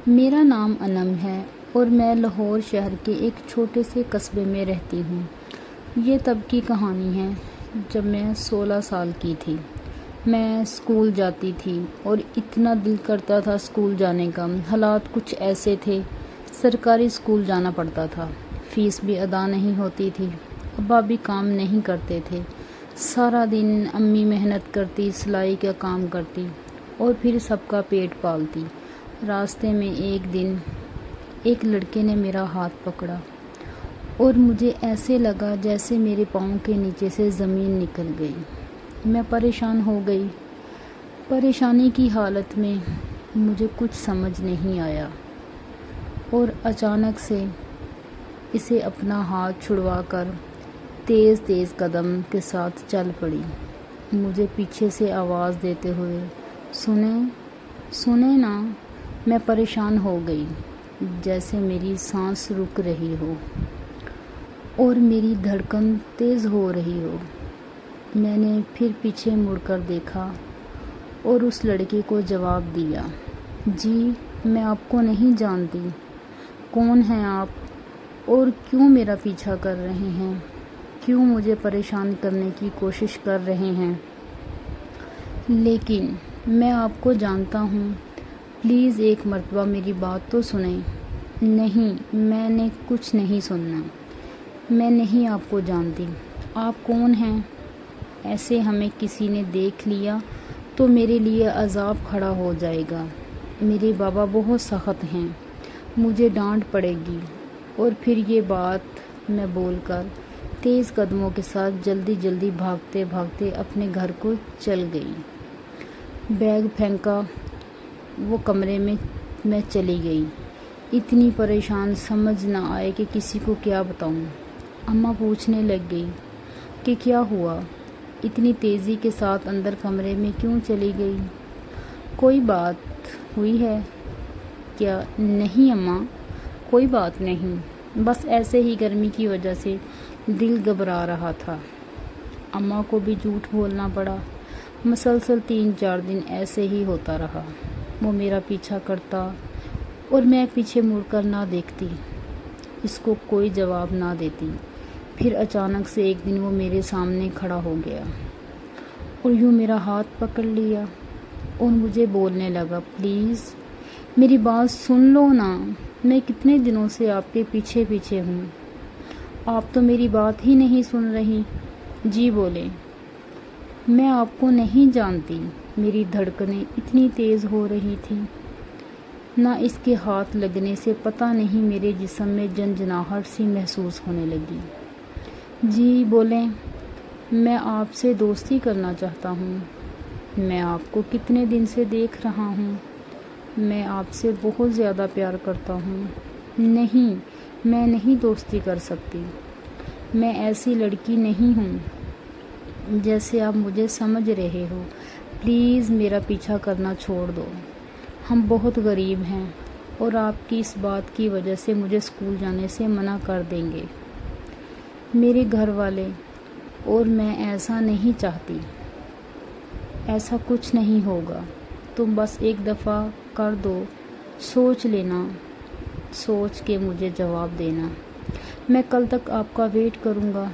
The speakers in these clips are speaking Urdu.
میرا نام انم ہے اور میں لاہور شہر کے ایک چھوٹے سے قصبے میں رہتی ہوں۔ یہ تب کی کہانی ہے جب میں 16 سال کی تھی۔ میں اسکول جاتی تھی اور اتنا دل کرتا تھا اسکول جانے کا۔ حالات کچھ ایسے تھے، سرکاری اسکول جانا پڑتا تھا، فیس بھی ادا نہیں ہوتی تھی، ابا بھی کام نہیں کرتے تھے۔ سارا دن امی محنت کرتی، سلائی کا کام کرتی اور پھر سب کا پیٹ پالتی۔ راستے میں ایک دن ایک لڑکے نے میرا ہاتھ پکڑا اور مجھے ایسے لگا جیسے میرے پاؤں کے نیچے سے زمین نکل گئی۔ میں پریشان ہو گئی۔ پریشانی کی حالت میں مجھے کچھ سمجھ نہیں آیا اور اچانک سے اسے اپنا ہاتھ چھڑوا کر تیز تیز قدم کے ساتھ چل پڑی، مجھے پیچھے سے آواز دیتے ہوئے، سنیں نا۔ میں پریشان ہو گئی، جیسے میری سانس رک رہی ہو اور میری دھڑکن تیز ہو رہی ہو۔ میں نے پھر پیچھے مڑ کر دیکھا اور اس لڑکے کو جواب دیا، جی میں آپ کو نہیں جانتی، کون ہیں آپ اور کیوں میرا پیچھا کر رہے ہیں، کیوں مجھے پریشان کرنے کی کوشش کر رہے ہیں؟ لیکن میں آپ کو جانتا ہوں، پلیز ایک مرتبہ میری بات تو سنیں۔ نہیں، میں نے کچھ نہیں سننا، میں نہیں آپ کو جانتی۔ آپ کون ہیں؟ ایسے ہمیں کسی نے دیکھ لیا تو میرے لیے عذاب کھڑا ہو جائے گا۔ میرے بابا بہت سخت ہیں، مجھے ڈانٹ پڑے گی۔ اور پھر یہ بات میں بول کر تیز قدموں کے ساتھ جلدی جلدی بھاگتے بھاگتے اپنے گھر کو چل گئی۔ بیگ پھینکا، وہ کمرے میں چلی گئی، اتنی پریشان سمجھ نہ آئے کہ کسی کو کیا بتاؤں۔ اماں پوچھنے لگ گئی کہ کیا ہوا، اتنی تیزی کے ساتھ اندر کمرے میں کیوں چلی گئی؟ کوئی بات ہوئی ہے کیا؟ نہیں اماں، کوئی بات نہیں، بس ایسے ہی گرمی کی وجہ سے دل گھبرا رہا تھا۔ اماں کو بھی جھوٹ بولنا پڑا۔ مسلسل 3-4 دن ایسے ہی ہوتا رہا۔ وہ میرا پیچھا کرتا اور میں پیچھے مڑ کر نہ دیکھتی، اس کو کوئی جواب نہ دیتی۔ پھر اچانک سے ایک دن وہ میرے سامنے کھڑا ہو گیا اور یوں میرا ہاتھ پکڑ لیا اور مجھے بولنے لگا، پلیز میری بات سن لو نا، میں کتنے دنوں سے آپ کے پیچھے پیچھے ہوں، آپ تو میری بات ہی نہیں سن رہی۔ جی بولے، میں آپ کو نہیں جانتی۔ میری دھڑکنیں اتنی تیز ہو رہی تھیں، نہ اس کے ہاتھ لگنے سے پتہ نہیں میرے جسم میں جنجناہٹ سی محسوس ہونے لگی۔ جی بولیں، میں آپ سے دوستی کرنا چاہتا ہوں، میں آپ کو کتنے دن سے دیکھ رہا ہوں، میں آپ سے بہت زیادہ پیار کرتا ہوں۔ نہیں، میں نہیں دوستی کر سکتی، میں ایسی لڑکی نہیں ہوں جیسے آپ مجھے سمجھ رہے ہو، پلیز میرا پیچھا کرنا چھوڑ دو۔ ہم بہت غریب ہیں اور آپ کی اس بات کی وجہ سے مجھے اسکول جانے سے منع کر دیں گے میرے گھر والے، اور میں ایسا نہیں چاہتی، ایسا کچھ نہیں ہوگا، تم بس ایک دفعہ کر دو، سوچ لینا، سوچ کے مجھے جواب دینا، میں کل تک آپ کا ویٹ کروں گا،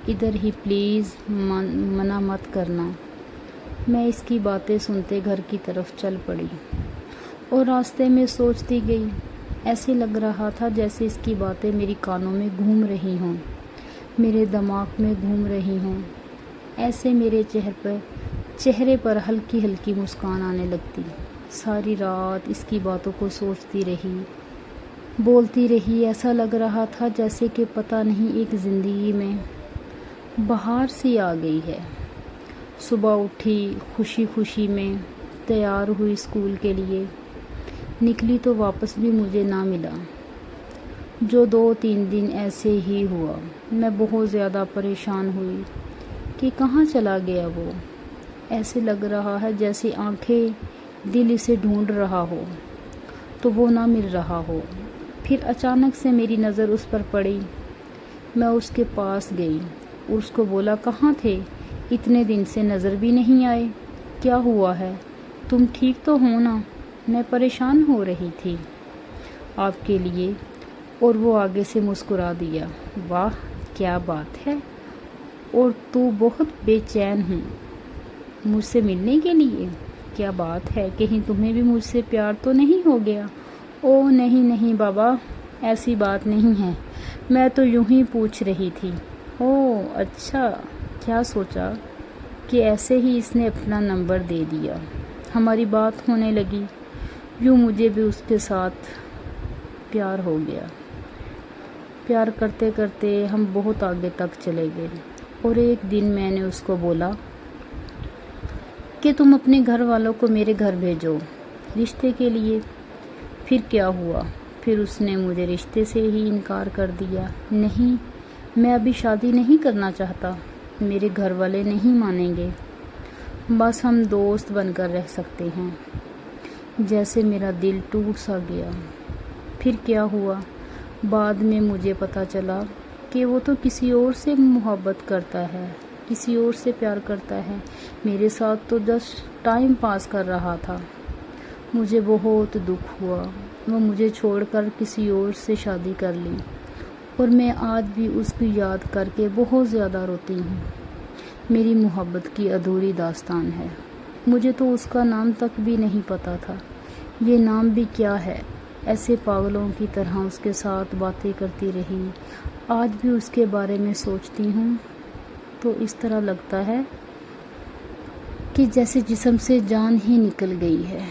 ادھر ہی پلیز، منع مت کرنا۔ میں اس کی باتیں سنتے گھر کی طرف چل پڑی اور راستے میں سوچتی گئی، ایسے لگ رہا تھا جیسے اس کی باتیں میری کانوں میں گھوم رہی ہوں، میرے دماغ میں گھوم رہی ہوں۔ ایسے میرے چہرے پر ہلکی ہلکی مسکان آنے لگتی۔ ساری رات اس کی باتوں کو سوچتی رہی، بولتی رہی، ایسا لگ رہا تھا جیسے کہ پتہ نہیں ایک زندگی میں بہار سی آ گئی ہے۔ صبح اٹھی، خوشی خوشی میں تیار ہوئی اسکول کے لیے، نکلی تو واپس بھی مجھے نہ ملا۔ جو 2-3 دن ایسے ہی ہوا، میں بہت زیادہ پریشان ہوئی کہ کہاں چلا گیا وہ۔ ایسے لگ رہا ہے جیسے آنکھیں دل اسے ڈھونڈ رہا ہو تو وہ نہ مل رہا ہو۔ پھر اچانک سے میری نظر اس پر پڑی، میں اس کے پاس گئی اور اس کو بولا، کہاں تھے؟ اتنے دن سے نظر بھی نہیں آئے، کیا ہوا ہے؟ تم ٹھیک تو ہو نا؟ میں پریشان ہو رہی تھی آپ کے لیے۔ اور وہ آگے سے مسکرا دیا۔ واہ کیا بات ہے، اور تو بہت بے چین ہوں مجھ سے ملنے کے لیے؟ کیا بات ہے، کہیں تمہیں بھی مجھ سے پیار تو نہیں ہو گیا؟ او نہیں نہیں بابا، ایسی بات نہیں ہے، میں تو یوں ہی پوچھ رہی تھی۔ او اچھا، کیا سوچا کہ ایسے ہی اس نے اپنا نمبر دے دیا۔ ہماری بات ہونے لگی، یوں مجھے بھی اس کے ساتھ پیار ہو گیا۔ پیار کرتے کرتے ہم بہت آگے تک چلے گئے، اور ایک دن میں نے اس کو بولا کہ تم اپنے گھر والوں کو میرے گھر بھیجو رشتے کے لیے۔ پھر کیا ہوا؟ پھر اس نے مجھے رشتے سے ہی انکار کر دیا۔ نہیں، میں ابھی شادی نہیں کرنا چاہتا، میرے گھر والے نہیں مانیں گے، بس ہم دوست بن کر رہ سکتے ہیں۔ جیسے میرا دل ٹوٹ سا گیا۔ پھر کیا ہوا؟ بعد میں مجھے پتہ چلا کہ وہ تو کسی اور سے محبت کرتا ہے، کسی اور سے پیار کرتا ہے، میرے ساتھ تو جسٹ ٹائم پاس کر رہا تھا۔ مجھے بہت دکھ ہوا، وہ مجھے چھوڑ کر کسی اور سے شادی کر لی، اور میں آج بھی اس کی یاد کر کے بہت زیادہ روتی ہوں۔ میری محبت کی ادھوری داستان ہے۔ مجھے تو اس کا نام تک بھی نہیں پتا تھا۔ یہ نام بھی کیا ہے؟ ایسے پاگلوں کی طرح اس کے ساتھ باتیں کرتی رہی۔ آج بھی اس کے بارے میں سوچتی ہوں تو اس طرح لگتا ہے کہ جیسے جسم سے جان ہی نکل گئی ہے۔